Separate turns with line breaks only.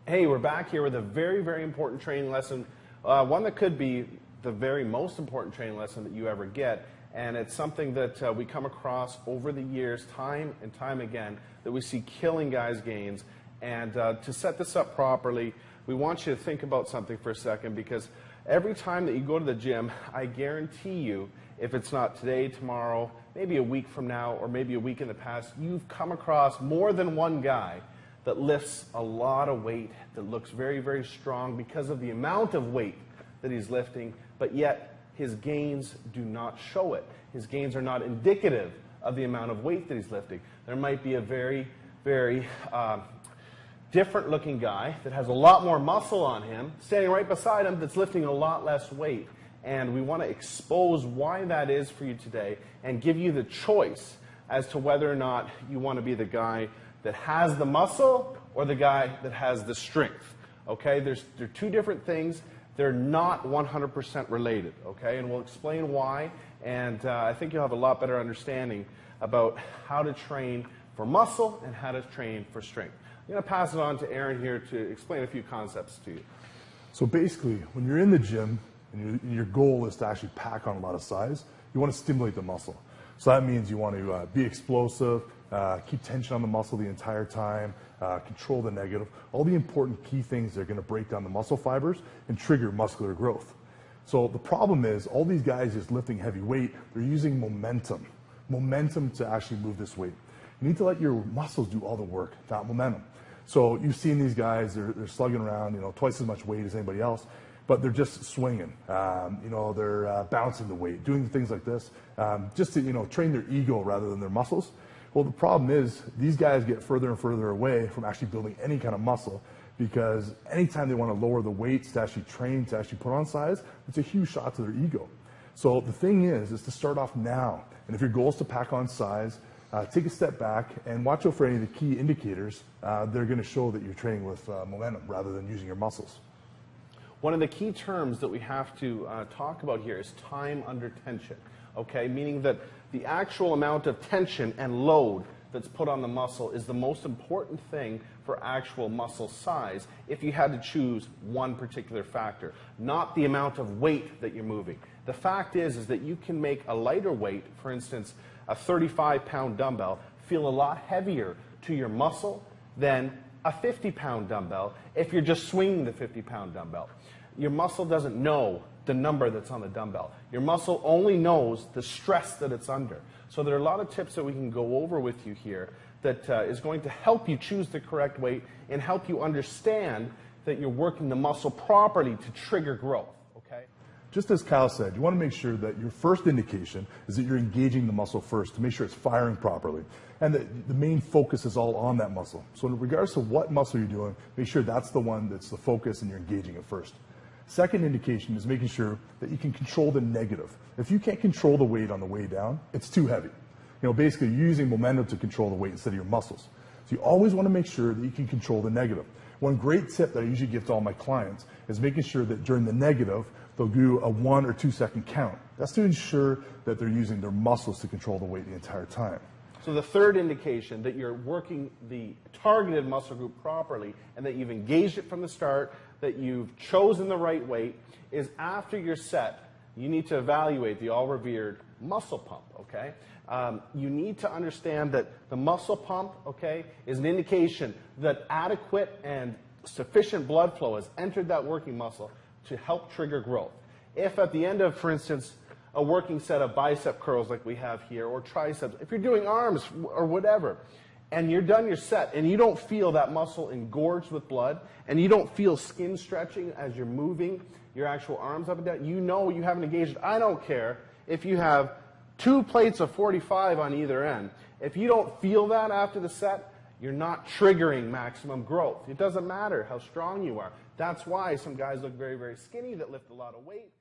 Hey, we're back here with a very, very important training lesson, one that could be the very most important training lesson that you ever get, and it's something that we come across over the years, time and time again, that we see killing guys' gains. And to set this up properly, we want you to think about something for a second, because every time that you go to the gym, I guarantee you, if it's not today, tomorrow, maybe a week from now, or maybe a week in the past, you've come across more than one guy that lifts a lot of weight, that looks very, very strong because of the amount of weight that he's lifting, but yet his gains do not show it. His gains are not indicative of the amount of weight that he's lifting. There might be a very, very different looking guy that has a lot more muscle on him, standing right beside him, that's lifting a lot less weight. And we want to expose why that is for you today and give you the choice as to whether or not you want to be the guy that has the muscle or the guy that has the strength. Okay, they're two different things. They're not 100% related. Okay, and we'll explain why. And I think you'll have a lot better understanding about how to train for muscle and how to train for strength. I'm going to pass it on to Aaron here to explain a few concepts to you.
So basically, when you're in the gym and your goal is to actually pack on a lot of size, you want to stimulate the muscle. So that means you want to be explosive, keep tension on the muscle the entire time, control the negative, all the important key things that are going to break down the muscle fibers and trigger muscular growth. So the problem is all these guys just lifting heavy weight, they're using momentum to actually move this weight. You need to let your muscles do all the work, not momentum. So you've seen these guys, they're slugging around, twice as much weight as anybody else, but they're just swinging. They're bouncing the weight, doing things like this, just to train their ego rather than their muscles. Well, the problem is these guys get further and further away from actually building any kind of muscle, because anytime they want to lower the weights to actually train, to actually put on size, it's a huge shot to their ego. So the thing is to start off now. And if your goal is to pack on size, take a step back and watch out for any of the key indicators that are going to show that you're training with momentum rather than using your muscles.
One of the key terms that we have to talk about here is time under tension, okay? Meaning that the actual amount of tension and load that's put on the muscle is the most important thing for actual muscle size if you had to choose one particular factor, not the amount of weight that you're moving. The fact is that you can make a lighter weight, for instance, a 35-pound dumbbell, feel a lot heavier to your muscle than a 50-pound dumbbell if you're just swinging the 50-pound dumbbell. Your muscle doesn't know the number that's on the dumbbell. Your muscle only knows the stress that it's under. So there are a lot of tips that we can go over with you here that is going to help you choose the correct weight and help you understand that you're working the muscle properly to trigger growth. Okay?
Just as Kyle said, you want to make sure that your first indication is that you're engaging the muscle first to make sure it's firing properly, and that the main focus is all on that muscle. So in regards to what muscle you're doing, make sure that's the one that's the focus and you're engaging it first. Second indication is making sure that you can control the negative. If you can't control the weight on the way down, it's too heavy. Basically you're using momentum to control the weight instead of your muscles. So you always want to make sure that you can control the negative. One great tip that I usually give to all my clients is making sure that during the negative, they'll do a 1 or 2 second count. That's to ensure that they're using their muscles to control the weight the entire time.
So the third indication that you're working the targeted muscle group properly and that you've engaged it from the start, that you've chosen the right weight, is after your set, you need to evaluate the all-revered muscle pump, okay? You need to understand that the muscle pump, okay, is an indication that adequate and sufficient blood flow has entered that working muscle to help trigger growth. If at the end of, for instance, a working set of bicep curls like we have here, or triceps, if you're doing arms or whatever, and you're done your set and you don't feel that muscle engorged with blood, and you don't feel skin stretching as you're moving your actual arms up and down, you know you haven't engaged. I don't care if you have 2 plates of 45 on either end. If you don't feel that after the set, you're not triggering maximum growth. It doesn't matter how strong you are. That's why some guys look very, very skinny that lift a lot of weight.